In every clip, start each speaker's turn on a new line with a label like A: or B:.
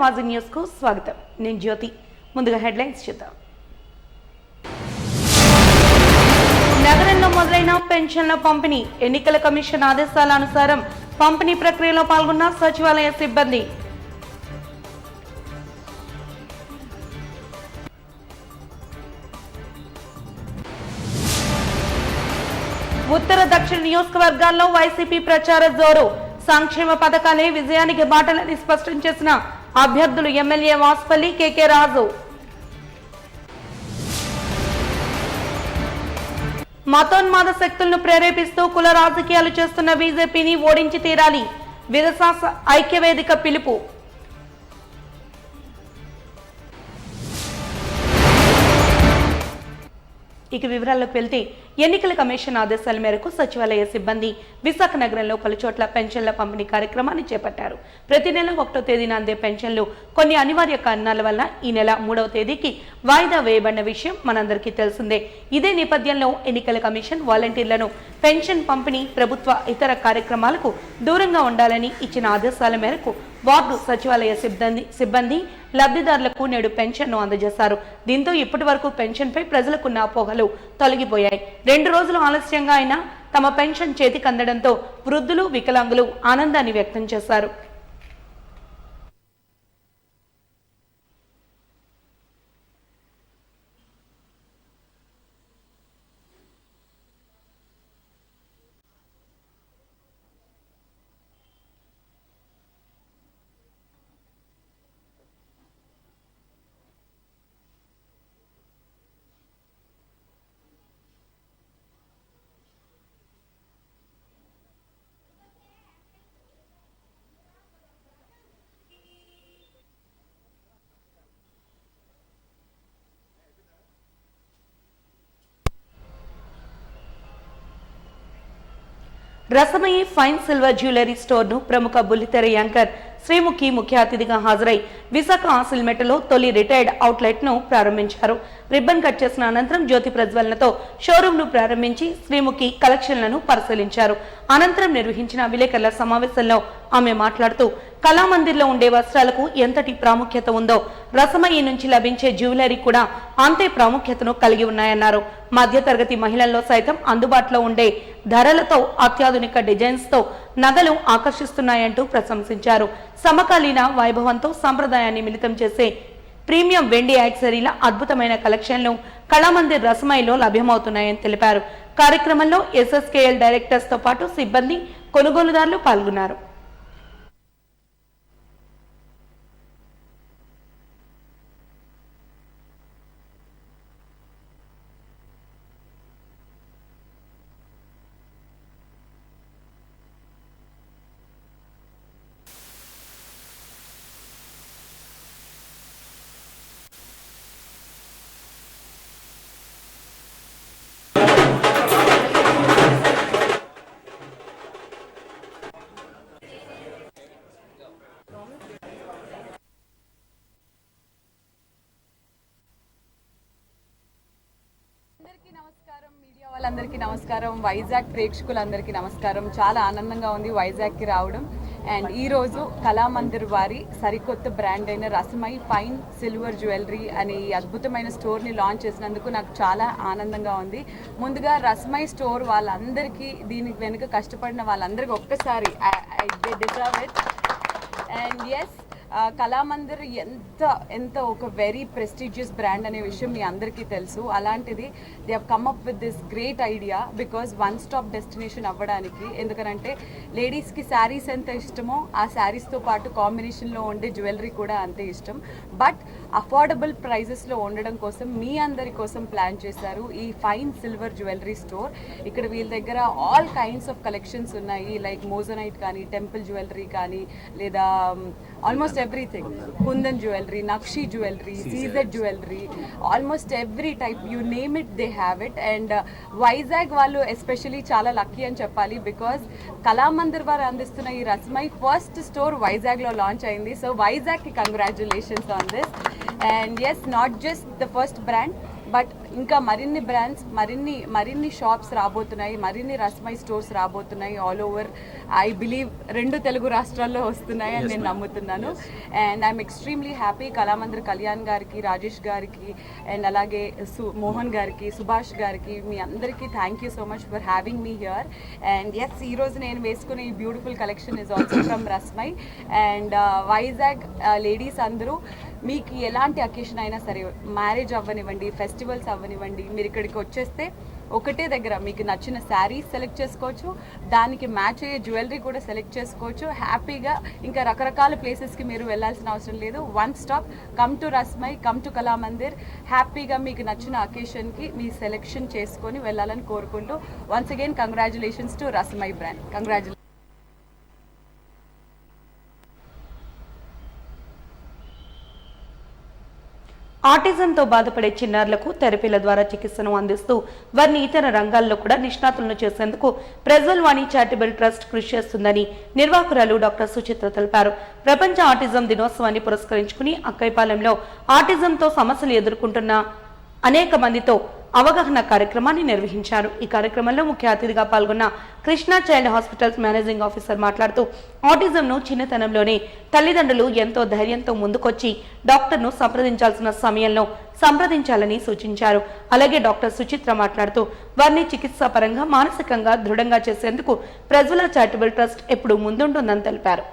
A: Awaaz news కు స్వాగతం. నేను జ్యోతి. ముందుగా హెడ్లైన్స్ చూద్దాం. నగరంలో మొదలైన పెన్షన్ల పంపిణీ. ఎన్నికల కమిషన్ ఆదేశాల అనుసారం పంపిణీ ప్రక్రియలో పాల్గొన్న సచివాలయ సిబ్బంది. ఉత్తర దక్షిణ నియోజకవర్గాల్లో వైసీపీ ప్రచార జోరు. సంక్షేమ పథకాలే విజయానికి బాటలని స్పష్టం చేసిన అభ్యర్థులు ఎమ్మెల్యే వాసుపల్లి కేకే రాజు. మతోన్మాద శక్తులను ప్రేరేపిస్తూ కుల రాజకీయాలు చేస్తున్న బీజేపీని ఓడించి తీరాలి. విరసాస ఐక్యవేదిక పిలుపు. ఇక వివరాల్లోకి వెళ్తే ఎన్నికల కమిషన్ ఆదేశాల మేరకు సచివాలయ సిబ్బంది విశాఖ నగరంలో పలుచోట్ల పెన్షన్ల పంపిణీ కార్యక్రమాన్ని చేపట్టారు. ప్రతి నెల 1వ తేదీన అందే పెన్షన్లు కొన్ని అనివార్య కారణాల వల్ల ఈ నెల 3వ తేదీకి వాయిదా వేయబడిన విషయం మనందరికీ తెలిసిందే. ఇదే నేపథ్యంలో ఎన్నికల కమిషన్ వాలంటీర్లను పెన్షన్ పంపిణీ, ప్రభుత్వ ఇతర కార్యక్రమాలకు దూరంగా ఉండాలని ఇచ్చిన ఆదేశాల మేరకు వార్డు సచివాలయ సిబ్బంది లబ్ధిదారులకు నేడు పెన్షన్ను అందజేశారు. దీంతో ఇప్పటి వరకు పెన్షన్పై ప్రజలకున్న అపోహలు తొలగిపోయాయి. 2 రోజులు ఆలస్యంగా అయినా తమ పెన్షన్ చేతికి అందడంతో వృద్ధులు, వికలాంగులు ఆనందాన్ని వ్యక్తం చేశారు. Rasamayi fine silver jewellery store ను ప్రముఖ బుల్లితెర యాంకర్ శ్రీముఖి ముఖ్య అతిథిగా హాజరై విశాఖ ఆసిల్మెటలో తొలి రిటైర్డ్ అవుట్లెట్ ను ప్రారంభించారు. రిబ్బన్ కట్ చేసిన అనంతరం జ్యోతి ప్రజ్వలనతో షోరూమ్ ను ప్రారంభించి శ్రీముఖి కలెక్షన్లను పరిశీలించారు. అనంతరం నిర్వహించిన విలేకరుల సమావేశంలో ఆమె మాట్లాడుతూ కళామందిర్లో ఉండే వస్త్రాలకు ఎంతటి ప్రాముఖ్యత ఉందో రసమయి నుంచి లభించే జ్యువెలరీ కూడా అంతే ప్రాముఖ్యతను కలిగి ఉన్నాయన్నారు. మధ్యతరగతి మహిళల్లో సైతం అందుబాటులో ఉండే ధరలతో అత్యాధునిక డిజైన్స్ తో నగలు ఆకర్షిస్తున్నాయంటూ ప్రశంసించారు. సమకాలీన వైభవంతో సంప్రదాయాన్ని మిళితం చేసే ప్రీమియం వెండి యాక్సెసరీల అద్భుతమైన కలెక్షన్లు కళామందిర్ రసమయిలో లభ్యమవుతున్నాయని తెలిపారు. కార్యక్రమంలో ఎస్ఎస్కేఎల్ డైరెక్టర్స్ తో పాటు సిబ్బంది, కొనుగోలుదారులు పాల్గొన్నారు.
B: నమస్కారం, మీడియా వాళ్ళందరికీ నమస్కారం, వైజాగ్ ప్రేక్షకులందరికీ నమస్కారం. చాలా ఆనందంగా ఉంది వైజాగ్కి రావడం. అండ్ ఈరోజు కళామందిర్ వారి సరికొత్త బ్రాండ్ అయిన రసమయి ఫైన్ సిల్వర్ జ్యువెలరీ అనే ఈ అద్భుతమైన స్టోర్ని లాంచ్ చేసినందుకు నాకు చాలా ఆనందంగా ఉంది. ముందుగా రసమయి స్టోర్ వాళ్ళందరికీ, దీనికి వెనుక కష్టపడిన వాళ్ళందరికీ ఒక్కసారి they deserve it. And yes, Kalamandir ఎంత ఒక వెరీ ప్రెస్టీజియస్ బ్రాండ్ అనే విషయం మీ అందరికీ తెలుసు. అలాంటిది they have come up with this great idea because one stop destination అవ్వడానికి. ఎందుకంటే లేడీస్కి శారీస్ ఎంత ఇష్టమో ఆ శారీస్తో పాటు కాంబినేషన్లో ఉండే జ్యువెలరీ కూడా అంతే ఇష్టం. బట్ అఫోర్డబుల్ ప్రైజెస్లో ఉండడం కోసం మీ అందరి కోసం ప్లాన్ చేశారు ఈ ఫైన్ సిల్వర్ జ్యువెలరీ స్టోర్. ఇక్కడ వీళ్ళ దగ్గర ఆల్ కైండ్స్ ఆఫ్ కలెక్షన్స్ ఉన్నాయి. లైక్ మోజనైట్ కానీ, టెంపుల్ జ్యువెలరీ కానీ, లేదా almost everything, kundan jewelry, nakshi jewelry, CZ jewelry, almost every type, you name it, they have it. And Vizag vallu especially chala lucky ani cheppali because Kalamandir varu andistunna ee Rasmai first store Vizag lo launch ayindi. So Vizag ki congratulations on this. And yes, not just the first brand but ఇంకా మరిన్ని brands మరిన్ని shops రాబోతున్నాయి, మరిన్ని రస్మై stores రాబోతున్నాయి all over. I believe 2 Telugu రాష్ట్రాల్లో వస్తున్నాయి అని నేను నమ్ముతున్నాను. And I'm extremely happy Kalamandir Kalyan గారికి, రాజేష్ గారికి, అండ్ అలాగే మోహన్ గారికి, సుభాష్ గారికి, మీ అందరికీ thank you so much for having me here. And yes, ఈరోజు నేను వేసుకునే ఈ beautiful collection is also from Rasmai. And Vizag ladies అందరూ మీకు ఎలాంటి అకేషన్ అయినా సరే, మ్యారేజ్ అవ్వనివ్వండి, ఫెస్టివల్స్ అవ్వనివ్వండి, మీరు ఇక్కడికి వచ్చేస్తే ఒకటే దగ్గర మీకు నచ్చిన శారీస్ సెలెక్ట్ చేసుకోవచ్చు, దానికి మ్యాచ్ అయ్యే జ్యువెలరీ కూడా సెలెక్ట్ చేసుకోవచ్చు హ్యాపీగా. ఇంకా రకరకాల ప్లేసెస్కి మీరు వెళ్ళాల్సిన అవసరం లేదు. One stop, come to Rasmai, come to Kalamandir. హ్యాపీగా మీకు నచ్చిన అకేషన్కి మీ సెలెక్షన్ చేసుకొని వెళ్ళాలని కోరుకుంటూ once again congratulations to Rasmai brand. Congratulations.
A: ఆటిజంతో బాధపడే చిన్నారులకు థెరపీల ద్వారా చికిత్సను అందిస్తూ వారిని ఇతర రంగాల్లో కూడా నిష్ణాతులను చేసేందుకు ప్రజ్వల్ వాణి చారిటబుల్ ట్రస్ట్ కృషి చేస్తుందని నిర్వాహకురాలు డాక్టర్ సుచిత్ర తెలిపారు. ప్రపంచ ఆటిజం దినోత్సవాన్ని పురస్కరించుకుని అక్కైపాలెంలో ఆటిజంతో సమస్యలు ఎదుర్కొంటున్న అనేక మందితో అవగాహన కార్యక్రమాన్ని నిర్వహించారు. ఈ కార్యక్రమంలో ముఖ్య అతిథిగా పాల్గొన్న Krishna child hospitals managing officer మాట్లాడుతూ ఆటిజంను చిన్నతనంలోనే తల్లిదండ్రులు ఎంతో ధైర్యంతో ముందుకొచ్చి డాక్టర్ను సంప్రదించాల్సిన సమయంలో సంప్రదించాలని సూచించారు. అలాగే డాక్టర్ సుచిత్ర మాట్లాడుతూ వారిని చికిత్సా పరంగా మానసికంగా దృఢంగా చేసేందుకు ప్రజ్వల చారిటబుల్ ట్రస్ట్ ఎప్పుడూ ముందుంటుందని తెలిపారు.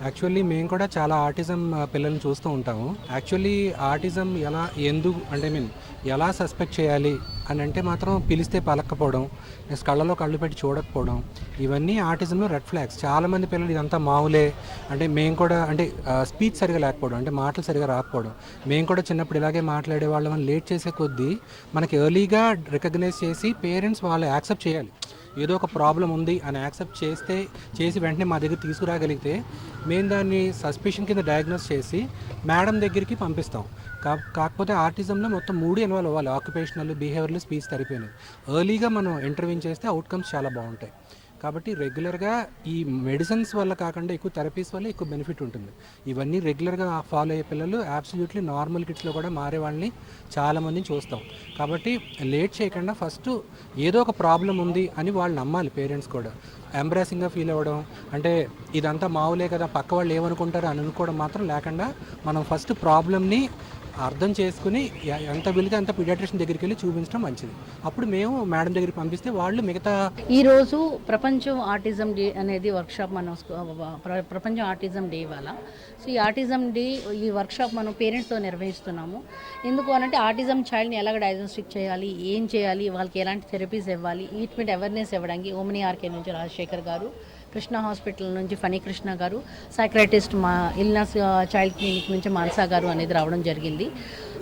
C: యాక్చువల్లీ మేము కూడా చాలా ఆటిజం పిల్లల్ని చూస్తూ ఉంటాము. యాక్చువల్లీ ఆటిజం ఎలా సస్పెక్ట్ చేయాలి అని అంటే మాత్రం పిలిస్తే పలకపోవడం, నెక్స్ట్ కళ్ళలో కళ్ళు పెట్టి చూడకపోవడం, ఇవన్నీ ఆటిజంలో రెడ్ ఫ్లాగ్స్. చాలామంది పిల్లలు ఇదంతా మామూలే అంటే మేము కూడా స్పీచ్ సరిగా లేకపోవడం, అంటే మాటలు సరిగా రాకపోవడం, మేము కూడా చిన్నప్పుడు ఇలాగే మాట్లాడేవాళ్ళం అని లేట్ చేసే కొద్దీ మనకి ఎర్లీగా రికగ్నైజ్ చేసి పేరెంట్స్ వాళ్ళు యాక్సెప్ట్ చేయాలి. ఏదో ఒక ప్రాబ్లం ఉంది అని యాక్సెప్ట్ చేసి వెంటనే మా దగ్గర తీసుకురాగలిగితే మేము దాన్ని సస్పిషన్ కింద డయాగ్నోస్ చేసి మేడం దగ్గరికి పంపిస్తాం. కాకపోతే ఆర్టిజంలో మొత్తం 3 ఇన్వాల్వ్ అవ్వాలి: ఆక్యుపేషనల్, బిహేవియరల్, స్పీచ్ థెరపీ అనేది. ఎర్లీగా మనం ఇంటర్వ్యూన్ చేస్తే అవుట్కమ్స్ చాలా బాగుంటాయి. కాబట్టి రెగ్యులర్గా ఈ మెడిసిన్స్ వల్ల కాకుండా ఎక్కువ థెరపీస్ వల్ల ఎక్కువ బెనిఫిట్ ఉంటుంది. ఇవన్నీ రెగ్యులర్గా ఫాలో అయ్యే పిల్లలు అబ్సల్యూట్లీ నార్మల్ కిడ్స్లో కూడా మారే వాళ్ళని చాలామందిని చూస్తాం. కాబట్టి లేట్ చేయకుండా ఫస్ట్ ఏదో ఒక ప్రాబ్లం ఉంది అని వాళ్ళు నమ్మాలి. పేరెంట్స్ కూడా ఎంబ్రాసింగ్గా ఫీల్ అవ్వడం, అంటే ఇదంతా మామూలే కదా, పక్క వాళ్ళు ఏమనుకుంటారు అని అనుకోవడం మాత్రం లేకుండా మనం ఫస్ట్ ప్రాబ్లమ్ని అర్థం చేసుకుని ఎంత వెళితే అంత పీడియాట్రిషియన్ దగ్గరికి వెళ్ళి చూపించడం మంచిది. అప్పుడు మేము మేడం దగ్గరికి పంపిస్తే వాళ్ళు మిగతా.
D: ఈరోజు ప్రపంచం ఆటిజం డే అనేది వర్క్షాప్ మనం ప్రపంచం ఆటిజం డే ఇవాళ. సో ఈ ఆటిజం డే ఈ వర్క్షాప్ మనం పేరెంట్స్తో నిర్వహిస్తున్నాము. ఎందుకు అనంటే ఆటిజం చైల్డ్ని ఎలాగ డయాగ్నోస్టిక్ చేయాలి, ఏం చేయాలి, వాళ్ళకి ఎలాంటి థెరపీస్ ఇవ్వాలి, ట్రీట్మెంట్ అవేర్నెస్ ఇవ్వడానికి ఓమిని ఆర్కే నుంచి రాజశేఖర్ గారు, కృష్ణ హాస్పిటల్ నుంచి ఫణి కృష్ణ గారు, సైక్రటిస్ట్ మా ఇల్నస్ చైల్డ్ క్లినిక్ నుంచి మానసా గారు అనేది రావడం జరిగింది.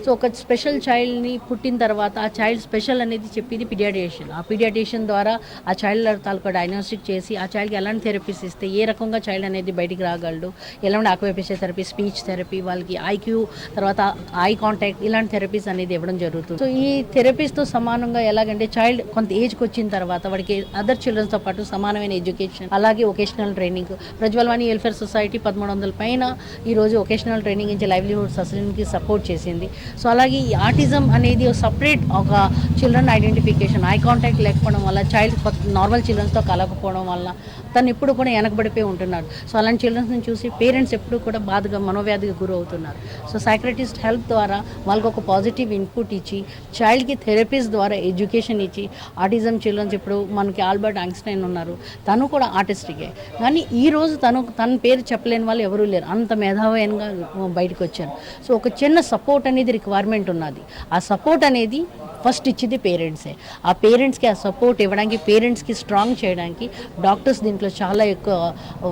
D: సో ఒక స్పెషల్ చైల్డ్ని పుట్టిన తర్వాత ఆ చైల్డ్ స్పెషల్ అనేది చెప్పేది పీడియాట్రిషియన్. ఆ పీడియాట్రిషియన్ ద్వారా ఆ చైల్డ్ తాలూకా డయాగ్నోస్టిక్ చేసి ఆ చైల్డ్కి ఎలాంటి థెరపీస్ ఇస్తే ఏ రకంగా చైల్డ్ అనేది బయటికి రాగలడు, ఎలాంటి ఆక్యుపేషన్ థెరపీ, స్పీచ్ థెరపీ, వాళ్ళకి ఐక్యూ, తర్వాత ఐ కాంటాక్ట్, ఇలాంటి థెరపీస్ అనేది ఇవ్వడం జరుగుతుంది. సో ఈ థెరపీస్తో సమానంగా ఎలాగంటే చైల్డ్ కొంత ఏజ్కి వచ్చిన తర్వాత వాడికి అదర్ చిల్డ్రన్స్తో పాటు సమానమైన ఎడ్యుకేషన్, అలాగే వొకేషనల్ ట్రైనింగ్. ప్రజ్వల్ వాణి వెల్ఫేర్ సొసైటీ 1300 పైన ఈరోజు వొకేషనల్ ట్రైనింగ్ ఇచ్చి లైవ్లీహుడ్ సస్టైన్కి సపోర్ట్ చేసింది. సో అలాగే ఈ ఆటిజం అనేది సపరేట్ ఒక చిల్డ్రన్ ఐడెంటిఫికేషన్, ఐ కాంటాక్ట్ లేకపోవడం వల్ల చైల్డ్ నార్మల్ చిల్డ్రన్స్తో కలగకపోవడం వల్ల తను ఎప్పుడు కూడా వెనకబడిపోయి ఉంటున్నాడు. సో అలాంటి చిల్డ్రన్స్ని చూసి పేరెంట్స్ ఎప్పుడు కూడా బాధగా మనోవ్యాధికి గురవుతున్నారు. సో సైక్రటిస్ట్ హెల్ప్ ద్వారా వాళ్ళకి ఒక పాజిటివ్ ఇన్పుట్ ఇచ్చి చైల్డ్కి థెరపీస్ ద్వారా ఎడ్యుకేషన్ ఇచ్చి ఆటిజం చిల్డ్రన్స్ ఇప్పుడు మనకి ఆల్బర్ట్ ఐన్స్టైన్ ఉన్నారు, తను కూడా ఆర్టిస్టికే. కానీ ఈరోజు తన పేరు చెప్పలేని వాళ్ళు ఎవరూ లేరు, అంత మేధావయంగా బయటకు వచ్చారు. సో ఒక చిన్న సపోర్ట్ అనేది రిక్వైర్మెంట్ ఉన్నది. ఆ సపోర్ట్ అనేది ఫస్ట్ ఇచ్చింది పేరెంట్సే. ఆ పేరెంట్స్కి ఆ సపోర్ట్ ఇవ్వడానికి, పేరెంట్స్కి స్ట్రాంగ్ చేయడానికి డాక్టర్స్ దీనికి దీంట్లో చాలా ఎక్కువ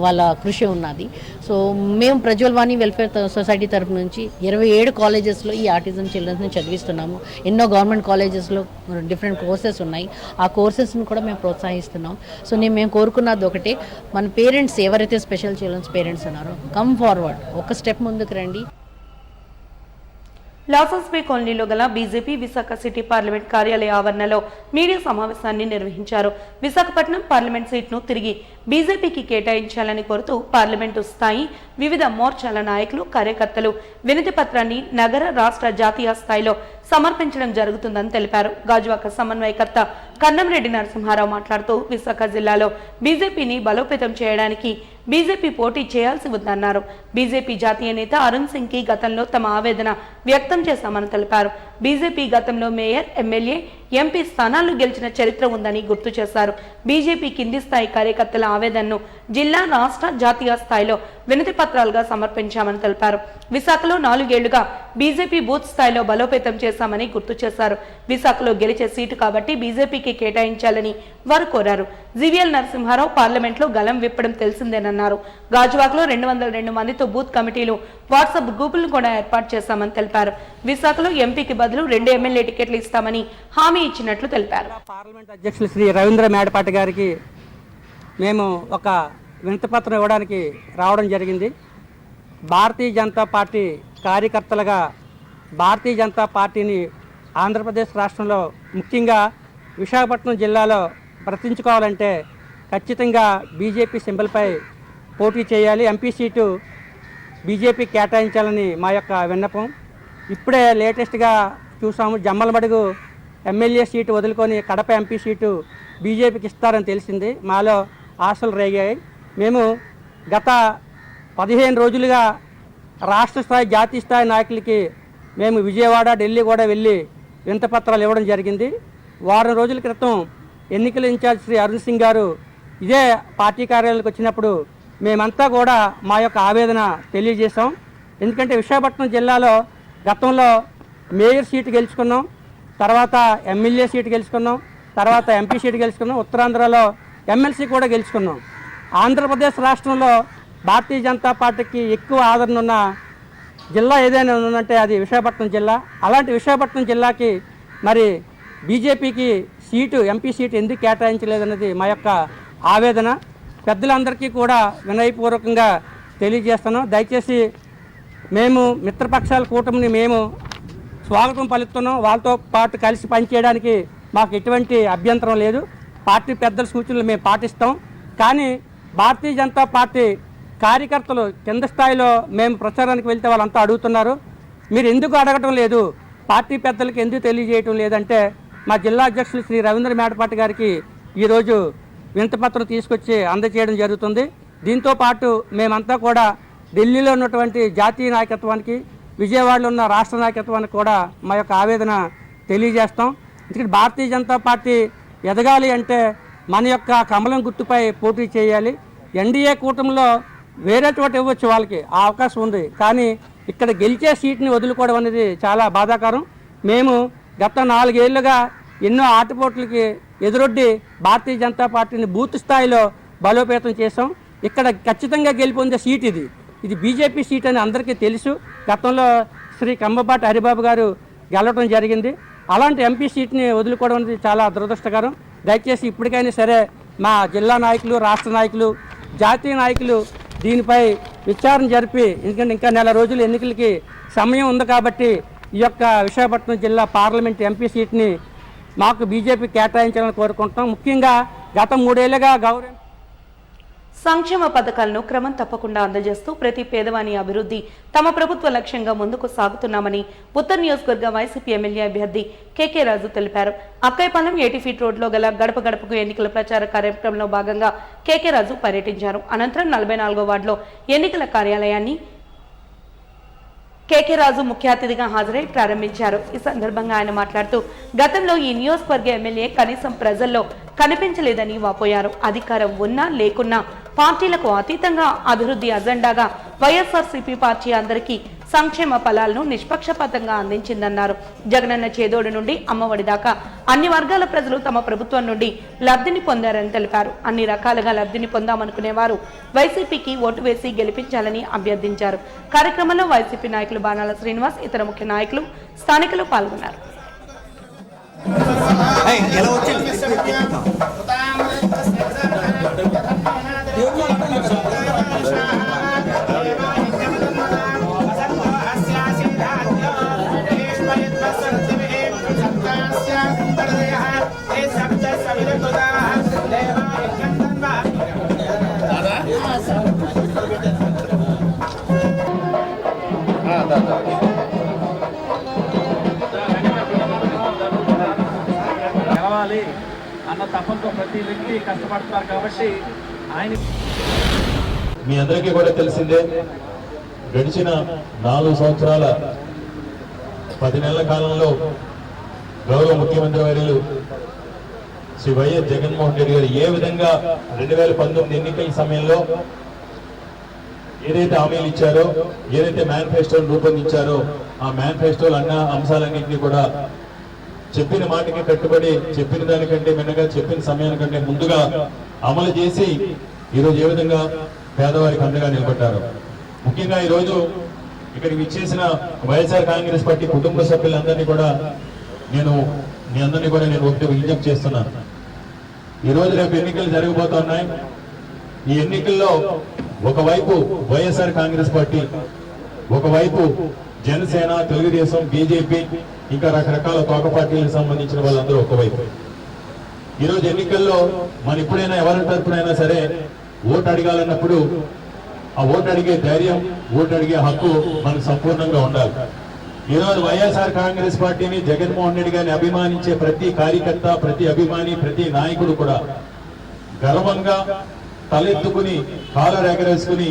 D: వాళ్ళ కృషి ఉన్నది. సో మేము ప్రజ్వల్వాణి వెల్ఫేర్ సొసైటీ తరపు నుంచి 27 కాలేజెస్లో ఈ ఆటిజం చిల్డ్రన్స్ని చదివిస్తున్నాము. ఎన్నో గవర్నమెంట్ కాలేజెస్లో డిఫరెంట్ కోర్సెస్ ఉన్నాయి. ఆ కోర్సెస్ని కూడా మేము ప్రోత్సహిస్తున్నాం. సో మేము కోరుకున్నది ఒకటే, మన పేరెంట్స్ ఎవరైతే స్పెషల్ చిల్డ్రన్స్ పేరెంట్స్ ఉన్నారో కమ్ ఫార్వర్డ్, ఒక స్టెప్ ముందుకు రండి.
A: లాసెస్బే కాలనీలో గల బీజేపీ విశాఖ సిటీ పార్లమెంట్ కార్యాలయ ఆవరణలో మీడియా సమావేశాన్ని నిర్వహించారు. విశాఖపట్నం పార్లమెంట్ సీట్ను తిరిగి బీజేపీకి కేటాయించాలని కోరుతూ పార్లమెంటు స్థాయి వివిధ మోర్చాల నాయకులు, కార్యకర్తలు వినతి పత్రాన్ని నగర, రాష్ట్ర, జాతీయ స్థాయిలో సమర్పించడం జరుగుతుందని తెలిపారు. గాజువాక సమన్వయకర్త కన్నంరెడ్డి నరసింహారావు మాట్లాడుతూ విశాఖ జిల్లాలో బీజేపీని బలోపేతం చేయడానికి బీజేపీ పోటీ చేయాల్సి ఉందన్నారు. బీజేపీ జాతీయ నేత అరుణ్ సింగ్ కి గతంలో తమ ఆవేదన వ్యక్తం చేశామని తెలిపారు. బీజేపీ గతంలో మేయర్, ఎమ్మెల్యే, ఎంపీ స్థానాలను గెలిచిన చరిత్ర ఉందని గుర్తు చేశారు. బీజేపీ కింది స్థాయి కార్యకర్తల ఆవేదనను జిల్లా, రాష్ట్ర, జాతీయ స్థాయిలో వినతి పత్రాలుగా సమర్పించామని తెలిపారు. విశాఖలో 4 ఏళ్లుగా బీజేపీ బూత్ స్థాయిలో బలోపేతం చేశామని గుర్తు చేశారు. విశాఖలో గెలిచే సీటు కాబట్టి బీజేపీకి కేటాయించాలని వారు కోరారు. జీవీఎల్ నరసింహారావు పార్లమెంట్లో గలం విప్పడం తెలిసిందేనన్నారు. గాజువాకలో 202 మందితో బూత్ కమిటీలు, వాట్సాప్ గ్రూపులను కూడా ఏర్పాటు చేశామని తెలిపారు. విశాఖలో ఎంపీకి బదులు 2 ఎమ్మెల్యే టికెట్లు ఇస్తామని హామీ ఇచ్చినట్లు తెలిపారు.
E: పార్లమెంట్ అధ్యక్షులు శ్రీ రవీంద్ర మేడపాటి గారికి మేము ఒక వినతిపత్రం ఇవ్వడానికి రావడం జరిగింది. భారతీయ జనతా పార్టీ కార్యకర్తలుగా భారతీయ జనతా పార్టీని ఆంధ్రప్రదేశ్ రాష్ట్రంలో, ముఖ్యంగా విశాఖపట్నం జిల్లాలో బ్రతించుకోవాలంటే ఖచ్చితంగా బీజేపీ సింబల్పై పోటీ చేయాలి. ఎంపీ సీటు బీజేపీ కేటాయించాలని మా యొక్క విన్నపం. ఇప్పుడే లేటెస్ట్గా చూసాము, జమ్మలమడుగు ఎమ్మెల్యే సీటు వదులుకొని కడప ఎంపీ సీటు బీజేపీకి ఇస్తారని తెలిసింది. మాలో ఆశలు రేగాయి. మేము గత 15 రోజులుగా రాష్ట్ర స్థాయి, జాతీయ స్థాయి నాయకులకి మేము విజయవాడ, ఢిల్లీ కూడా వెళ్ళి వినతిపత్రాలు ఇవ్వడం జరిగింది. వారం రోజుల క్రితం ఎన్నికల ఇన్ఛార్జ్ శ్రీ అరుణ్ సింగ్ గారు ఇదే పార్టీ కార్యాలయానికి వచ్చినప్పుడు మేమంతా కూడా మా యొక్క ఆవేదన తెలియజేశాం. ఎందుకంటే విశాఖపట్నం జిల్లాలో గతంలో మేయర్ సీటు గెలుచుకున్నాం, తర్వాత ఎమ్మెల్యే సీటు గెలుచుకున్నాం, తర్వాత ఎంపీ సీటు గెలుచుకున్నాం, ఉత్తరాంధ్రలో ఎమ్మెల్సీ కూడా గెలుచుకున్నాం. ఆంధ్రప్రదేశ్ రాష్ట్రంలో భారతీయ జనతా పార్టీకి ఎక్కువ ఆదరణ ఉన్న జిల్లా ఏదైనా ఉందంటే అది విశాఖపట్నం జిల్లా. అలాంటి విశాఖపట్నం జిల్లాకి మరి బీజేపీకి సీటు, ఎంపీ సీటు ఎందుకు కేటాయించలేదన్నది మా యొక్క ఆవేదన. పెద్దలందరికీ కూడా వినయపూర్వకంగా తెలియజేస్తున్నాం. దయచేసి మేము మిత్రపక్షాల కూటమిని మేము స్వాగతం పలుకుతున్నాం. వాళ్ళతో పాటు కలిసి పనిచేయడానికి మాకు ఎటువంటి అభ్యంతరం లేదు. పార్టీ పెద్దల సూచనలు మేము పాటిస్తాం. కానీ భారతీయ జనతా పార్టీ కార్యకర్తలు కింద స్థాయిలో మేము ప్రచారానికి వెళ్తే వాళ్ళంతా అడుగుతున్నారు, మీరు ఎందుకు అడగటం లేదు, పార్టీ పెద్దలకు ఎందుకు తెలియజేయటం లేదంటే మా జిల్లా అధ్యక్షులు శ్రీ రవీంద్ర మేడపాటి గారికి ఈరోజు వినతిపత్రం తీసుకొచ్చి అందజేయడం జరుగుతుంది. దీంతో పాటు మేమంతా కూడా ఢిల్లీలో ఉన్నటువంటి జాతీయ నాయకత్వానికి, విజయవాడలో ఉన్న రాష్ట్ర నాయకత్వానికి కూడా మా యొక్క ఆవేదన తెలియజేస్తాం. ఎందుకంటే భారతీయ జనతా పార్టీ ఎదగాలి అంటే మన యొక్క కమలం గుర్తుపై పోటీ చేయాలి. ఎన్డీఏ కూటమిలో వేరే చోట ఇవ్వచ్చు, వాళ్ళకి ఆ అవకాశం ఉంది. కానీ ఇక్కడ గెలిచే సీట్ని వదులుకోవడం అనేది చాలా బాధాకరం. మేము గత 4 ఏళ్లుగా ఎన్నో ఆటపోట్లకి ఎదురొడ్డి భారతీయ జనతా పార్టీని బూత్ స్థాయిలో బలోపేతం చేసాం. ఇక్కడ ఖచ్చితంగా గెలుపొందే సీట్ ఇది బీజేపీ సీట్ అని అందరికీ తెలుసు. గతంలో శ్రీ కంబపాటి హరిబాబు గారు గెలవడం జరిగింది. అలాంటి ఎంపీ సీట్ని వదులుకోవడం అనేది చాలా దురదృష్టకరం. దయచేసి ఇప్పటికైనా సరే మా జిల్లా నాయకులు, రాష్ట్ర నాయకులు, జాతీయ నాయకులు దీనిపై విచారణ జరిపి, ఎందుకంటే ఇంకా 4 రోజులు ఎన్నికలకి సమయం ఉంది కాబట్టి ఈ యొక్క విశాఖపట్నం జిల్లా పార్లమెంట్ ఎంపీ సీట్ని మాకు బీజేపీ కేటాయించాలని కోరుకుంటున్నాం. ముఖ్యంగా గత 3 ఏళ్లుగా గౌరవ
A: సంక్షేమ పథకాలను క్రమం తప్పకుండా అందజేస్తూ ప్రతి పేదవాని అభివృద్ధి తమ ప్రభుత్వ లక్ష్యంగా ముందుకు సాగుతున్నామని ఉత్తర నియోజకవర్గ వైసీపీ ఎమ్మెల్యే అభ్యర్థి కేకే రాజు తెలిపారు. అక్కయ్యపాలెం 80 ఫీట్ రోడ్లో గల గడప గడపకు ఎన్నికల ప్రచార కార్యక్రమంలో భాగంగా కేకే రాజు పర్యటించారు. అనంతరం 44వ వార్డులో ఎన్నికల కార్యాలయాన్ని కేకే రాజు ముఖ్య అతిథిగా హాజరై ప్రారంభించారు. ఈ సందర్భంగా ఆయన మాట్లాడుతూ గతంలో ఈ నియోజకవర్గ ఎమ్మెల్యే కనీసం ప్రజల్లో కనిపించలేదని వాపోయారు. అధికారం ఉన్నా లేకున్నా పార్టీలకు అతీతంగా అభివృద్ధి అజెండాగా వైఎస్ఆర్సీపీ పార్టీ అందరికీ సంక్షేమ ఫలాలను నిష్పక్షపాతంగా అందించిందన్నారు. జగనన్న చేదోడు నుండి అమ్మఒడి దాకా అన్ని వర్గాల ప్రజలు తమ ప్రభుత్వం నుండి లబ్ధిని పొందారని తెలిపారు. అన్ని రకాలుగా లబ్ధిని పొందామనుకునేవారు వైసీపీకి ఓటు వేసి గెలిపించాలని అభ్యర్థించారు. కార్యక్రమంలో వైసీపీ నాయకులు బాణాల శ్రీనివాస్, ఇతర ముఖ్య నాయకులు, స్థానికులు పాల్గొన్నారు.
F: గెలవాలి అన్న తపంతో ప్రతి వ్యక్తి కష్టపడతారు కాబట్టి ఆయన
G: మీ అందరికీ కూడా తెలిసిందే. గడిచిన 4 సంవత్సరాల 10 నెలల కాలంలో గౌరవ ముఖ్యమంత్రి వర్యులు శ్రీ వైఎస్ జగన్మోహన్ రెడ్డి గారు ఏ విధంగా 2019 ఎన్నికల సమయంలో ఏదైతే హామీలు ఇచ్చారో, ఏదైతే మేనిఫెస్టోలు రూపొందించారో ఆ మేనిఫెస్టోలు అన్న అంశాలన్నింటినీ కూడా చెప్పిన మాటకి కట్టుబడి, చెప్పిన దానికంటే మిన్నగా, చెప్పిన సమయానికంటే ముందుగా అమలు చేసి ఈరోజు ఏ విధంగా పేదవారికి అండగా నిలబడ్డారు. ముఖ్యంగా ఈరోజు ఇక్కడికి ఇచ్చేసిన వైఎస్ఆర్ కాంగ్రెస్ పార్టీ కుటుంబ సభ్యులందరినీ కూడా మీ అందరినీ కూడా నేను ఒకటి విజ్ఞప్తి చేస్తున్నాను. ఈరోజు రేపు ఎన్నికలు జరగబోతున్నాయి. ఈ ఎన్నికల్లో ఒకవైపు వైఎస్ఆర్ కాంగ్రెస్ పార్టీ, ఒకవైపు జనసేన, తెలుగుదేశం, బీజేపీ, ఇంకా రకరకాల తోక పార్టీలకు సంబంధించిన వాళ్ళందరూ ఒకవైపు. ఈరోజు ఎన్నికల్లో మనం ఎప్పుడైనా ఎవరి తరపునైనా సరే ఓటు అడగాలన్నప్పుడు ఆ ఓటు అడిగే ధైర్యం, ఓటు అడిగే హక్కు మనకు సంపూర్ణంగా ఉండాలి. ఈరోజు వైఎస్ఆర్ కాంగ్రెస్ పార్టీని, జగన్మోహన్ రెడ్డి గారిని అభిమానించే ప్రతి కార్యకర్త, ప్రతి అభిమాని, ప్రతి నాయకుడు కూడా గర్వంగా తలెత్తుకుని కాలర్ ఎగరేసుకుని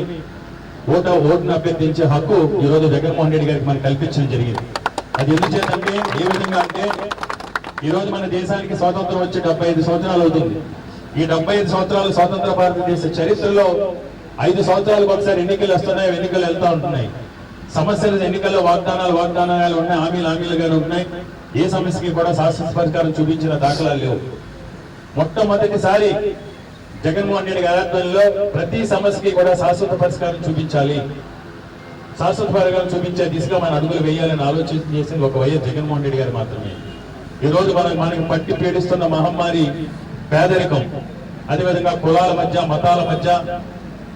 G: ఓటును అభ్యర్థించే హక్కు ఈరోజు జగన్మోహన్ రెడ్డి గారికి మనకు కల్పించడం జరిగింది. అది ఎందుచేతంటే, ఏ విధంగా అంటే ఈరోజు మన దేశానికి స్వాతంత్రం వచ్చి 75 సంవత్సరాలు అవుతుంది. ఈ 75 సంవత్సరాలు స్వాతంత్ర భారతదేశ చరిత్రలో 5 సంవత్సరాలకు ఒకసారి ఎన్నికలు వస్తున్నాయి, ఎన్నికలు వెళ్తూ ఉంటున్నాయి. సమస్యలు ఎన్నికల్లో వాగ్దానాలు ఉన్నాయి, హామీలుగానే ఉన్నాయి. ఏ సమస్యకి కూడా శాశ్వత పరిష్కారం చూపించిన దాఖలాలు లేవు. మొట్టమొదటిసారి జగన్మోహన్ రెడ్డి గారి ఆధ్వర్యంలో ప్రతి సమస్యకి కూడా శాశ్వత పరిష్కారం చూపించాలి, శాశ్వత పరిష్కారం చూపించే దిశగా మన అడుగులు వేయాలని ఆలోచన చేసింది ఒక వైఎస్ జగన్మోహన్ రెడ్డి గారు మాత్రమే. ఈ రోజు మనకి పట్టి పీడిస్తున్న మహమ్మారి పేదరికం, అదేవిధంగా కులాల మధ్య, మతాల మధ్య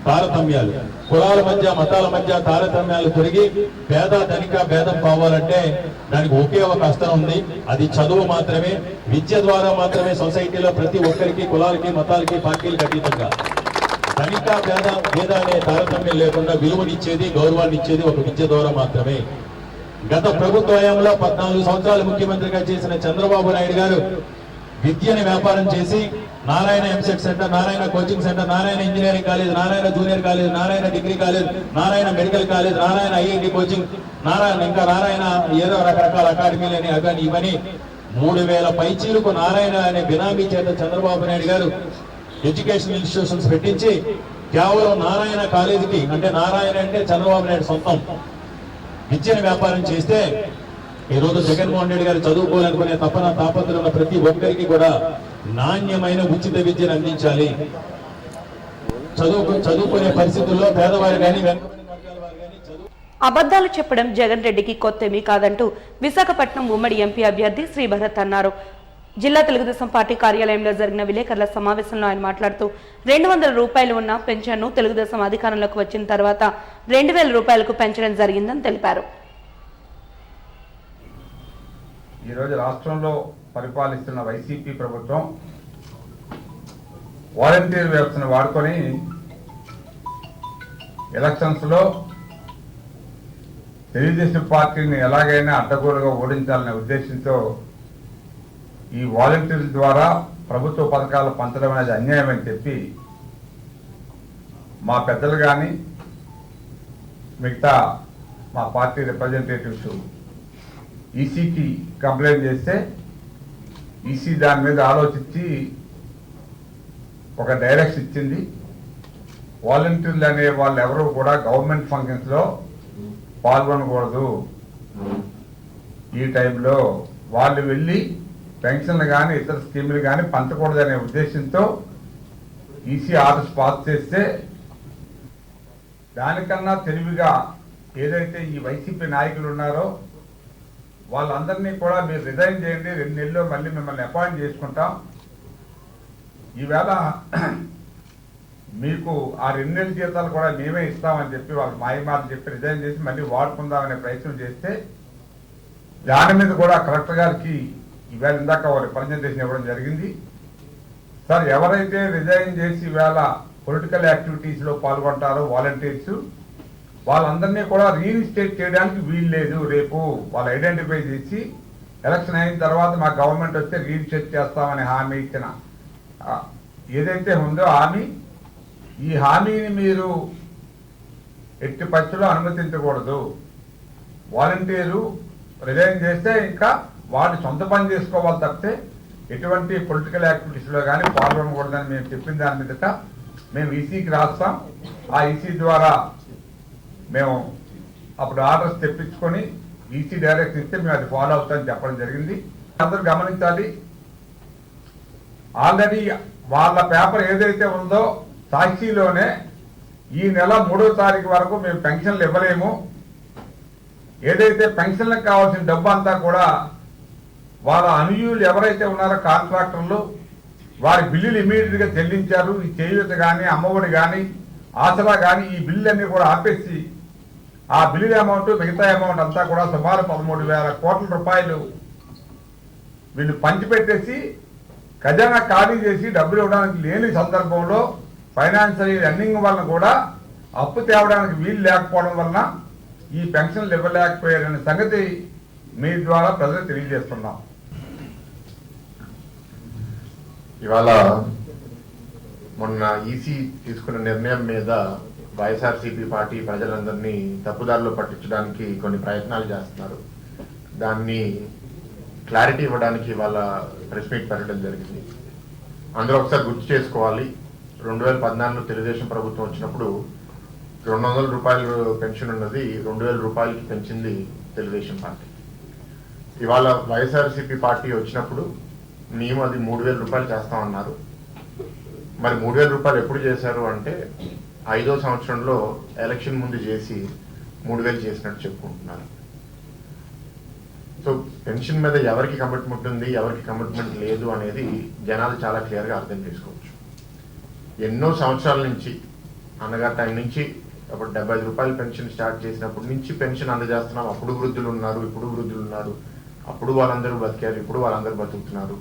G: తారతమ్యాలు, కులాల మధ్య, మతాల మధ్య తారతమ్యాలు తొలగి పేద ధనిక భేదం పోవాలంటే దానికి ఒకే ఒక అస్త్రం ఉంది. అది చదువు మాత్రమే. విద్య ద్వారా మాత్రమే సొసైటీలో ప్రతి ఒక్కరికి, కులాలకి, మతాలకి, పార్టీలకు అతీతంగా ధనిక భేద అనే తారతమ్యం లేకుండా విలువనిచ్చేది, గౌరవాన్ని ఇచ్చేది ఒక విద్య ద్వారా మాత్రమే. గత ప్రభుత్వ హయాంలో 14 సంవత్సరాలు ముఖ్యమంత్రిగా చేసిన చంద్రబాబు నాయుడు గారు విద్యని వ్యాపారం చేసి Narayana EAMCET centre, Narayana coaching centre, Narayana engineering college, Narayana junior college, Narayana degree college, Narayana medical college, Narayana IIT coaching, Narayana ఏదో రకరకాల అకాడమీలని అవన్నీ ఇవన్నీ 3000 పైచీలకు నారాయణ అనే బినామీ చేత చంద్రబాబు నాయుడు గారు ఎడ్యుకేషన్ ఇన్స్టిట్యూషన్స్ పెట్టించి కేవలం నారాయణ కాలేజీకి, అంటే నారాయణ అంటే చంద్రబాబు నాయుడు సొంతం, విద్యను వ్యాపారం చేస్తే ఈరోజు జగన్మోహన్ రెడ్డి గారు చదువుకోవాలనుకునే తాపత్రయం ఉన్న ప్రతి ఒక్కరికి కూడా నాణ్యమైన ఉచిత విద్యను అందించాలి. చదువుకునే పరిస్థితుల్లో పేదవారు కానీ, వెనుకబడిన వర్గాల వారు కానీ
A: అబద్ధాలు చెప్పడం జగన్ రెడ్డికి కొత్తేమీ కాదంటూ విశాఖపట్నం ఉమ్మడి ఎంపీ అభ్యర్థి శ్రీభరత్ అన్నారు. జిల్లా తెలుగుదేశం పార్టీ కార్యాలయంలో జరిగిన విలేకరుల సమావేశంలో ఆయన మాట్లాడుతూ 200 రూపాయలు ఉన్న పెన్షన్ను తెలుగుదేశం అధికారంలోకి వచ్చిన తర్వాత 2000 రూపాయలకు పెంచడం జరిగిందని తెలిపారు.
H: ఈరోజు రాష్ట్రంలో పరిపాలిస్తున్న వైసీపీ ప్రభుత్వం వాలంటీర్ వ్యవస్థను వాడుకొని ఎలక్షన్స్లో తెలుగుదేశం పార్టీని ఎలాగైనా అడ్డగోలుగా ఓడించాలనే ఉద్దేశంతో ఈ వాలంటీర్ల ద్వారా ప్రభుత్వ పథకాలు పంచడం అనేది అన్యాయం అని చెప్పి మా పెద్దలు కానీ మిగతా మా పార్టీ రిప్రజెంటేటివ్స్ ఈసీకి కంప్లైంట్ చేస్తే ఈసీ దాని మీద ఆలోచించి ఒక డైరెక్షన్ ఇచ్చింది. వాలంటీర్లు అనే వాళ్ళు ఎవరు కూడా గవర్నమెంట్ ఫంక్షన్స్లో పాల్గొనకూడదు. ఈ టైంలో వాళ్ళు వెళ్ళి పెన్షన్లు కానీ ఇతర స్కీములు కానీ పంచకూడదనే ఉద్దేశంతో ఈసీ ఆర్డర్స్ పాస్ చేస్తే దానికన్నా తెలివిగా ఏదైతే ఈ వైసీపీ నాయకులు ఉన్నారో వాళ్ళందరినీ కూడా మీరు రిజైన్ చేయండి, 2 నెలల్లో మళ్ళీ మిమ్మల్ని అపాయింట్ చేసుకుంటాం, ఈవేళ మీకు ఆ 2 నెలల జీతాలు కూడా మేమే ఇస్తామని చెప్పి వాళ్ళు మాయమాటలు చెప్పి రిజైన్ చేసి మళ్ళీ వాడుకుందామనే ప్రయత్నం చేస్తే దాని మీద కూడా కలెక్టర్ గారికి ఈవేళ ఇందాక వారు రిప్రజెంటేషన్ ఇవ్వడం జరిగింది. సార్, ఎవరైతే రిజైన్ చేసి ఈవేళ పొలిటికల్ యాక్టివిటీస్లో పాల్గొంటారో వాలంటీర్స్ వాళ్ళందరినీ కూడా రీఇన్స్టేట్ చేయడానికి వీలు లేదు. రేపు వాళ్ళు ఐడెంటిఫై చేసి ఎలక్షన్ అయిన తర్వాత మా గవర్నమెంట్ వస్తే రీఇన్స్టేట్ చేస్తామని హామీ ఇచ్చిన ఏదైతే ఉందో హామీ, ఈ హామీని మీరు ఎట్టి పరిస్థితుల్లో అనుమతించకూడదు. వాలంటీరు రిజైన్ చేస్తే ఇంకా వాళ్ళు సొంత పని చేసుకోవాలి తప్పితే ఎటువంటి పొలిటికల్ యాక్టివిటీస్లో కానీ పాల్గొనకూడదని మేము చెప్పిన దాని మీదట మేము ఈసీకి రాస్తాం. ఆ ఈసీ ద్వారా మేము అప్పుడు ఆర్డర్స్ తెప్పించుకొని ఈసీ డైరెక్ట్ ఇస్తే మేము అది ఫాలో అవుతామని చెప్పడం జరిగింది. అందరూ గమనించాలి, ఆల్రెడీ వాళ్ళ పేపర్ ఏదైతే ఉందో సాక్షిలోనే ఈ నెల 3వ తారీఖు వరకు మేము పెన్షన్లు ఇవ్వలేము, ఏదైతే పెన్షన్లకు కావాల్సిన డబ్బు అంతా కూడా వాళ్ళ అనుయూలు ఎవరైతే ఉన్నారో కాంట్రాక్టర్లు వారి బిల్లులు ఇమీడియట్గా చెల్లించారు. ఈ చేయూత కానీ అమ్మఒడి కానీ ఆసరా కానీ ఈ బిల్లులన్నీ కూడా ఆపేసి ఆ బిల్లుల అమౌంట్ మిగతా అమౌంట్ అంతా కూడా సుమారు 13,000 కోట్ల రూపాయలు వీళ్ళు పంచిపెట్టేసి ఖజానా ఖాళీ చేసి డబ్బులు ఇవ్వడానికి లేని సందర్భంలో ఫైనాన్షియల్ రన్నింగ్ వలన కూడా అప్పు తేవడానికి వీలు లేకపోవడం వలన ఈ పెన్షన్లు ఇవ్వలేకపోయారనే సంగతి మీ ద్వారా ప్రజలకు తెలియజేస్తున్నాం.
I: ఇవాళ మొన్న ఈసీ తీసుకున్న నిర్ణయం మీద వైఎస్ఆర్సీపీ పార్టీ ప్రజలందరినీ తప్పుదారిలో పట్టించడానికి కొన్ని ప్రయత్నాలు చేస్తున్నారు. దాన్ని క్లారిటీ ఇవ్వడానికి వాళ్ళ ప్రెస్ మీట్ పెట్టడం జరిగింది. అందులో ఒకసారి గుర్తు చేసుకోవాలి, 2014లో తెలుగుదేశం ప్రభుత్వం వచ్చినప్పుడు 200 రూపాయలు పెన్షన్ ఉన్నది 2,000 రూపాయలకి పెంచింది తెలుగుదేశం పార్టీ. ఇవాళ వైఎస్ఆర్సీపీ పార్టీ వచ్చినప్పుడు మేము అది 3,000 రూపాయలు చేస్తామన్నారు. మరి 3,000 రూపాయలు ఎప్పుడు చేశారు అంటే 5వ సంవత్సరంలో ఎలక్షన్ ముందు చేసి 3,000 చేసినట్టు చెప్పుకుంటున్నారు. సో పెన్షన్ మీద ఎవరికి కమిట్మెంట్ ఉంది, ఎవరికి కమిట్మెంట్ లేదు అనేది జనాలు చాలా క్లియర్గా అర్థం చేసుకోవచ్చు. ఎన్నో సంవత్సరాల నుంచి అన్నగారి టైం నుంచి అప్పుడు 75 రూపాయలు పెన్షన్ స్టార్ట్ చేసినప్పటి నుంచి పెన్షన్ అందజేస్తున్నాం. అప్పుడు వృద్ధులు ఉన్నారు, ఇప్పుడు వృద్ధులు ఉన్నారు. అప్పుడు వాళ్ళందరూ బతికారు, ఇప్పుడు వాళ్ళందరూ బతుకుతున్నారు.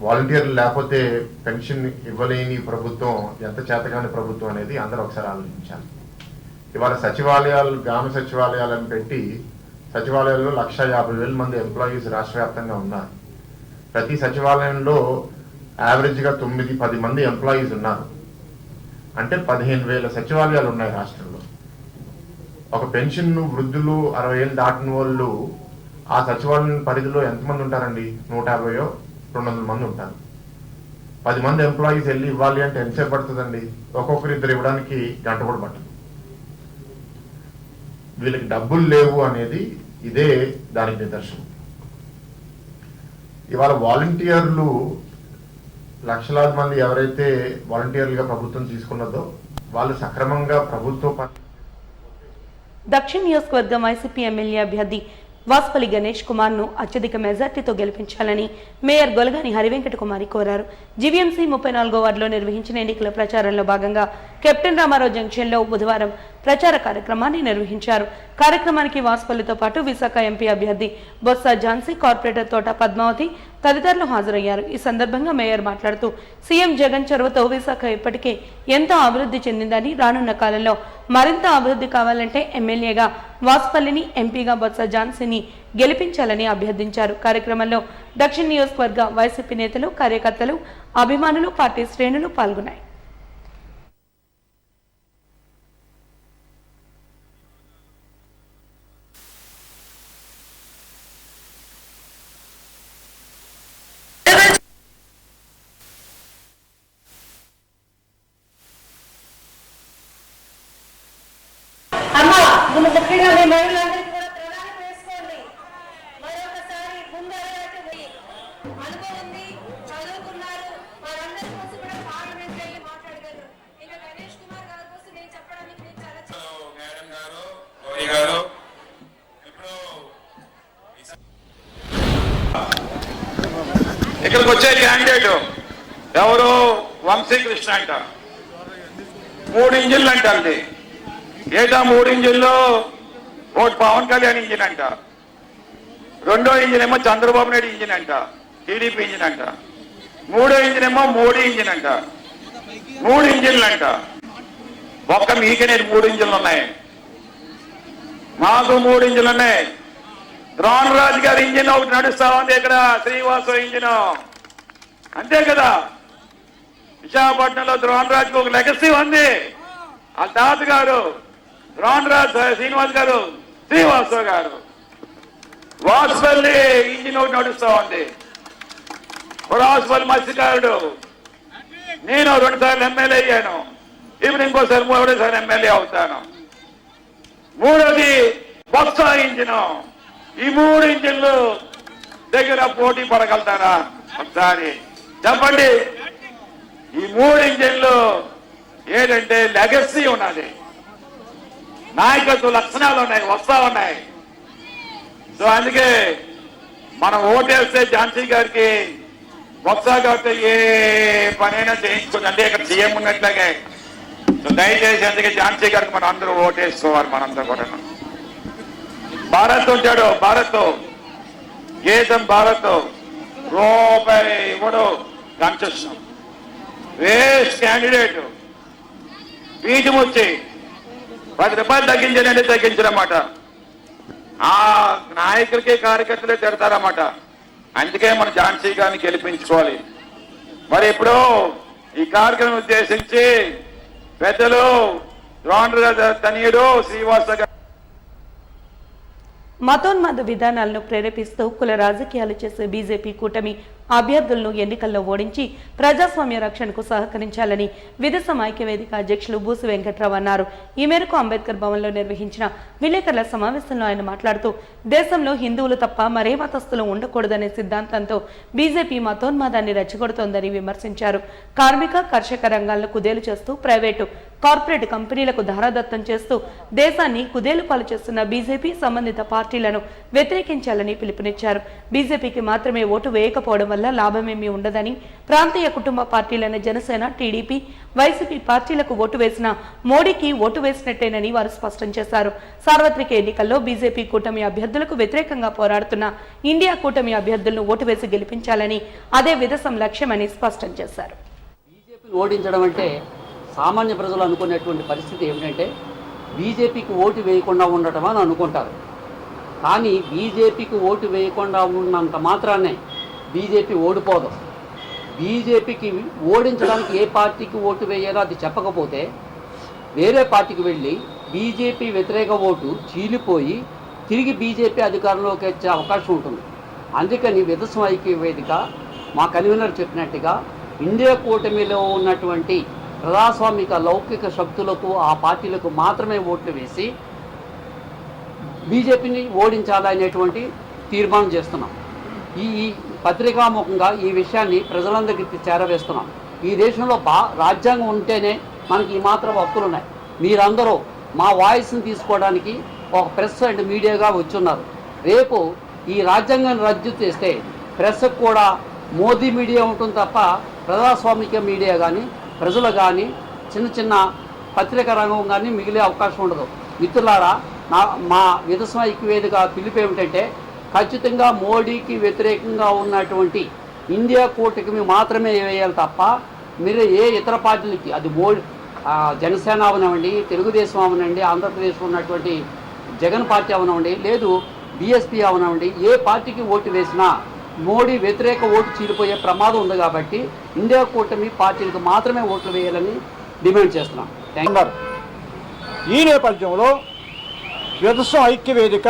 I: వాలంటీర్లు లేకపోతే పెన్షన్ ఇవ్వలేని ప్రభుత్వం ఎంత చేతగాని ప్రభుత్వం అనేది అందరూ ఒకసారి ఆలోచించాలి. ఇవాళ సచివాలయాలు, గ్రామ సచివాలయాలను పెట్టి సచివాలయాల్లో 150,000 మంది ఎంప్లాయీస్ రాష్ట్ర వ్యాప్తంగా ఉన్నారు. ప్రతి సచివాలయంలో యావరేజ్గా 9-10 మంది ఎంప్లాయీస్ ఉన్నారు. అంటే 15,000 సచివాలయాలు ఉన్నాయి రాష్ట్రంలో. ఒక పెన్షన్ వృద్ధులు 60 ఏళ్ళు దాటిన వాళ్ళు ఆ సచివాలయం పరిధిలో ఎంతమంది ఉంటారండి? 150-200 మంది ఉంటారు. 10 మంది ఎంప్లాయీస్ వెళ్ళి ఇవ్వాలి అంటే ఎంతసేపు పడుతుందండి? ఒక్కొక్కరు ఇద్దరు ఇవ్వడానికి గంట కూడా పట్టదు. వీళ్ళకి డబ్బులు లేవు అనేది ఇదే దానికి నిదర్శనం. ఇవాళ వాలంటీర్లు లక్షలాది మంది ఎవరైతే వాలంటీర్లుగా ప్రభుత్వం తీసుకున్నదో వాళ్ళు సక్రమంగా ప్రభుత్వ
A: దక్షిణ నియోజకవర్గం వైసీపీ ఎమ్మెల్యే అభ్యర్థి వాస్పల్లి గణేష్ కుమార్ ను అత్యధిక మెజార్టీతో గెలిపించాలని మేయర్ గొలగాని హరివెంకట కుమారి కోరారు. జీవీఎంసీ 34వ వార్డులో నిర్వహించిన ఎన్నికల ప్రచారంలో భాగంగా కెప్టెన్ రామారావు జంక్షన్ లో బుధవారం ప్రచార కార్యక్రమాన్ని నిర్వహించారు. కార్యక్రమానికి వాస్పల్లితో పాటు విశాఖ ఎంపీ అభ్యర్థి బొత్స ఝాన్సీ, కార్పొరేటర్ తోట పద్మావతి తదితరులు హాజరయ్యారు. ఈ సందర్భంగా మేయర్ మాట్లాడుతూ సీఎం జగన్ చొరవతో విశాఖ ఇప్పటికే ఎంతో అభివృద్ధి చెందిందని, రానున్న కాలంలో మరింత అభివృద్ధి కావాలంటే ఎమ్మెల్యేగా వాస్పల్లిని, ఎంపీగా బొత్స ఝాన్సీని గెలిపించాలని అభ్యర్థించారు. కార్యక్రమంలో దక్షిణ నియోజకవర్గ వైసీపీ నేతలు, కార్యకర్తలు, అభిమానులు, పార్టీ శ్రేణులు పాల్గొన్నాయి.
J: అమ్మ ఇక్కడికి వచ్చే క్యాండిడేట్ ఎవరు? వంశీకృష్ణ అంట. 3 ఇంజిన్లు అంట. అది ఏటా 3 ఇంజిన్లు? ఒకటి పవన్ కళ్యాణ్ ఇంజిన్ అంట, రెండో ఇంజిన్ ఏమో చంద్రబాబు నాయుడు ఇంజిన్ అంట, టీడీపీ ఇంజిన్ అంట, మూడో ఇంజిన్ ఏమో మోడీ ఇంజిన్ అంట. 3 ఇంజిన్లు అంట. ఒక్క మీకనే 3 ఇంజిన్లు ఉన్నాయి, మాకు 3 ఇంజిన్లు ఉన్నాయి. ద్రోణ్ రాజు గారి ఇంజిన్ ఒకటి నడుస్తా ఉంది ఇక్కడ, శ్రీనివాస ఇంజిన్. అంతే కదా, విశాఖపట్నంలో ద్రోణ్ రాజుకి ఒక లెగసీ ఉంది. వాళ్ళ తాతగారు ద్రోణ్ రాజు శ్రీనివాస్ గారు, శ్రీనివాసరావు గారు. వాసుపల్లి ఇంజిన్ ఒకటి నడుస్తా ఉంది. వాసుపల్లి మత్స్యకారుడు. నేను 2 సార్లు ఎమ్మెల్యే అయ్యాను, ఇప్పుడు ఇంకోసారి 3 ఎమ్మెల్యే అవుతాను. మూడోది బొత్స ఇంజిన్. ఈ 3 ఇంజిన్లు దగ్గర పోటీ పడగలుగుతారా ఒకసారి చెప్పండి. ఈ 3 ఇంజిన్లు ఏంటంటే లెగసీ ఉన్నది, నాయకత్వ లక్షణాలు ఉన్నాయి, వస్తా ఉన్నాయి. సో అందుకే మనం ఓటేస్తే ఝాన్సీ గారికి బొత్స గారితో ఏ పనైనా చేయించుకుంది. అంటే ఇక్కడ సీఎం ఉన్నట్లాగే. సో దయచేసి అందుకే ఝాన్సీ గారికి మనం అందరూ ఓటేసుకోవాలి. మనందరూ కూడా భారత్ ఉంటాడు, భారత్ గీతం, భారత్ రూపాయి ఇవ్వడు, కన్సెషన్ వేస్ట్ క్యాండిడేట్. బీజం వచ్చి 10 రూపాయలు తగ్గించాలంటే తగ్గించారన్నమాట. ఆ నాయకులకి కార్యకర్తలే తిడతారన్నమాట. అందుకే మన ఝాన్సీ గారిని గెలిపించుకోవాలి. మరి ఇప్పుడు ఈ కార్యక్రమం ఉద్దేశించి పెద్దలు ద్రోణ్ తనయుడు శ్రీనివాస గారు
A: మతోన్మాద విధానాలను ప్రేరేపిస్తూ కుల రాజకీయాలు చేసే బీజేపీ కూటమి అభ్యర్థులను ఎన్నికల్లో ఓడించి ప్రజాస్వామ్య రక్షణకు సహకరించాలని విదసం ఐక్యవేదిక అధ్యక్షులు బూసు వెంకట్రావు అన్నారు. ఈ మేరకు అంబేద్కర్ భవన్లో నిర్వహించిన విలేకరుల సమావేశంలో ఆయన మాట్లాడుతూ దేశంలో హిందువులు తప్ప మరే మతస్థులు ఉండకూడదనే సిద్ధాంతంతో బీజేపీ మతోన్మాదాన్ని రెచ్చగొడుతోందని విమర్శించారు. కార్మిక కర్షక రంగాలను కుదేలు చేస్తూ ప్రైవేటు కార్పొరేట్ కంపెనీలకు ధారాదత్తం చేస్తూ దేశాన్ని కుదేలు పాలు చేస్తున్న బీజేపీ సంబంధిత పార్టీలను వ్యతిరేకించాలని పిలుపునిచ్చారు. బీజేపీకి మాత్రమే ఓటు వేయకపోవడం వల్ల లాభమేమీ ఉండదని, ప్రాంతీయ కుటుంబ పార్టీలైన జనసేన, టీడీపీ, వైసీపీ పార్టీలకు ఓటు వేసిన మోడీకి ఓటు వేసినట్టేనని వారు స్పష్టం చేశారు. సార్వత్రిక ఎన్నికల్లో బీజేపీ కూటమి అభ్యర్థులకు వ్యతిరేకంగా పోరాడుతున్న ఇండియా కూటమి అభ్యర్థులను ఓటు వేసి గెలిపించాలని అదే విదసం లక్ష్యమని స్పష్టం చేశారు.
E: బీజేపీని ఓడించడం అంటే సామాన్య ప్రజలు అనుకునేటువంటి పరిస్థితి ఏమిటంటే బీజేపీకి ఓటు వేయకుండా ఉండటం అని అనుకుంటారు. కానీ బీజేపీకి ఓటు వేయకుండా ఉన్నంత మాత్రాన్నే బీజేపీ ఓడిపోదు. బీజేపీకి ఓడించడానికి ఏ పార్టీకి ఓటు వేయాలో అది చెప్పకపోతే వేరే పార్టీకి వెళ్ళి బీజేపీ వ్యతిరేక ఓటు చీలిపోయి తిరిగి బీజేపీ అధికారంలోకి వచ్చే అవకాశం ఉంటుంది. అందుకని విదసం ఐక్య వేదిక మా కన్వీనర్ చెప్పినట్టుగా ఇండియా కూటమిలో ఉన్నటువంటి ప్రజాస్వామిక లౌకిక శక్తులకు, ఆ పార్టీలకు మాత్రమే ఓట్లు వేసి బీజేపీని ఓడించాలనేటువంటి తీర్మానం చేస్తున్నాం. ఈ పత్రికాముఖంగా ఈ విషయాన్ని ప్రజలందరికీ చేరవేస్తున్నాం. ఈ దేశంలో రాజ్యాంగం ఉంటేనే మనకి ఈ మాత్రం హక్కులు ఉన్నాయి. మీరందరూ మా వాయిస్ని తీసుకోవడానికి ఒక ప్రెస్ అండ్ మీడియాగా వచ్చున్నారు. రేపు ఈ రాజ్యాంగాన్ని రద్దు చేస్తే ప్రెస్కు కూడా మోదీ మీడియా ఉంటుంది తప్ప ప్రజాస్వామిక మీడియా కానీ, ప్రజలు కానీ, చిన్న చిన్న పత్రికా రంగం కానీ మిగిలే అవకాశం ఉండదు. మిత్రులారా, మా విదసం ఐక్యవేదిక పిలుపు ఏమిటంటే ఖచ్చితంగా మోడీకి వ్యతిరేకంగా ఉన్నటువంటి ఇండియా కూటమికి మాత్రమే వేయాలి తప్ప మీరు ఏ ఇతర పార్టీలకి, అది జనసేన అవనివ్వండి, తెలుగుదేశం అవనండి, ఆంధ్రప్రదేశ్లో ఉన్నటువంటి జగన్ పార్టీ అవనివ్వండి, లేదు బీఎస్పీ అవనివ్వండి, ఏ పార్టీకి ఓటు వేసినా మోడీ వ్యతిరేక ఓటు చీలిపోయే ప్రమాదం ఉంది. కాబట్టి ఇండియా కూటమి పార్టీలకు మాత్రమే ఓట్లు వేయాలని డిమాండ్ చేస్తున్నాం.
K: ఈ నేపథ్యంలో విదసం ఐక్యవేదిక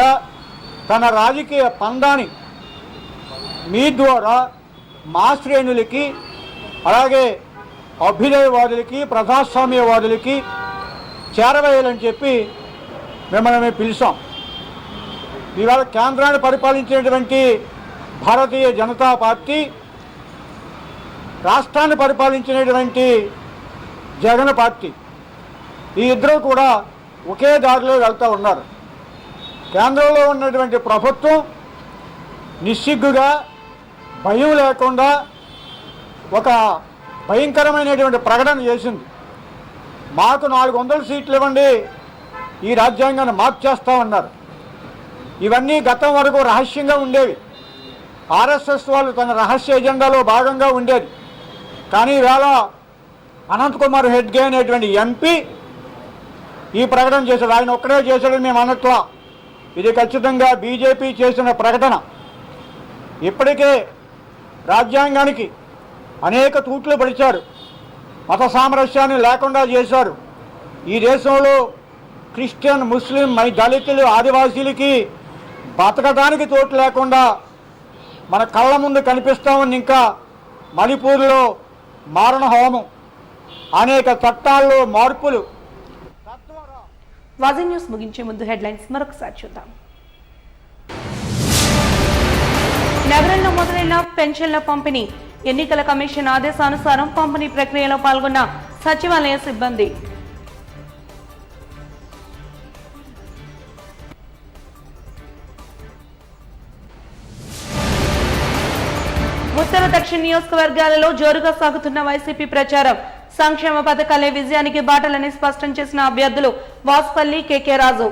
K: తన రాజకీయ పందాన్ని మీ ద్వారా మా శ్రేణులకి, అలాగే అభ్యుదయవాదులకి, ప్రజాస్వామ్యవాదులకి చేరవేయాలని చెప్పి మిమ్మల్ని పిలిచాం. ఇవాళ కేంద్రాన్ని పరిపాలించినటువంటి భారతీయ జనతా పార్టీ, రాష్ట్రాన్ని పరిపాలించినటువంటి జగన్ పార్టీ, ఈ ఇద్దరు కూడా ఒకే దారిలో వెళ్తూ ఉన్నారు. కేంద్రంలో ఉన్నటువంటి ప్రభుత్వం నిస్సిగ్గుగా భయం లేకుండా ఒక భయంకరమైనటువంటి ప్రకటన చేసింది. మాకు 400 సీట్లు ఇవ్వండి, ఈ రాజ్యాంగాన్ని మార్చేస్తామన్నారు. ఇవన్నీ గతం వరకు రహస్యంగా ఉండేవి. ఆర్ఎస్ఎస్ వాళ్ళు తన రహస్య ఎజెండాలో భాగంగా ఉండేది. కానీ ఈవేళ అనంతకుమార్ హెడ్గే అనేటువంటి ఎంపీ ఈ ప్రకటన చేశాడు. ఆయన ఒక్కడే చేశాడని మేము అనట్లా, ఇది ఖచ్చితంగా బీజేపీ చేసిన ప్రకటన. ఇప్పటికే రాజ్యాంగానికి అనేక తూట్లు పడిచారు, మత సామరస్యాన్ని లేకుండా చేశారు. ఈ దేశంలో క్రిస్టియన్, ముస్లిం, దళితులు, ఆదివాసీలకి బతకడానికి తోటు లేకుండా మన కళ్ళ ముందు కనిపిస్తామని ఇంకా మణిపూర్లో మారణ హోమం, అనేక చట్టాల్లో మార్పులు.
A: వాజీ న్యూస్ ముగించే ముందు హెడ్లైన్స్ మరొకసారి చూద్దాం. నగరంలో మొదలైన పెన్షన్ల పంపిణీ. ఎన్నికల కమిషన్ ఆదేశానుసారం పంపిణీ ప్రక్రియలో పాల్గొన్న సచివాలయ సిబ్బంది. ఉత్తర దక్షిణ నియోజకవర్గాలలో జోరుగా సాగుతున్న వైసీపీ ప్రచారం. సంక్షేమ పథకాలే విజయానికి బాటలని స్పష్టం చేసిన అభ్యర్థులు వాసుపల్లి, కేకే రాజు.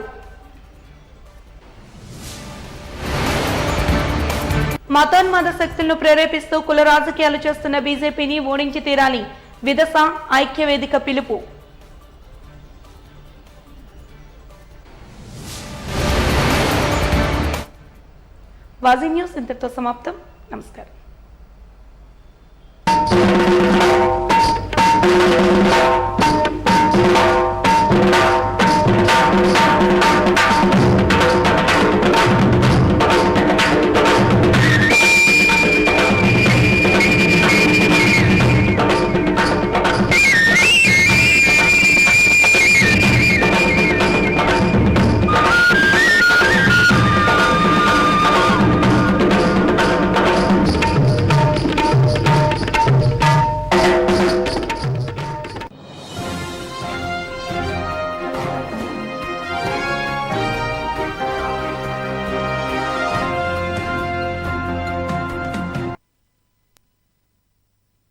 A: మతోన్మాద శక్తులను ప్రేరేపిస్తూ కుల రాజకీయాలు చేస్తున్న బీజేపీని ఓడించి తీరాలి. విదస ఐక్యవేదిక పిలుపు. వాజీ న్యూస్ ఇంతటితో సమాప్తం. నమస్కారం.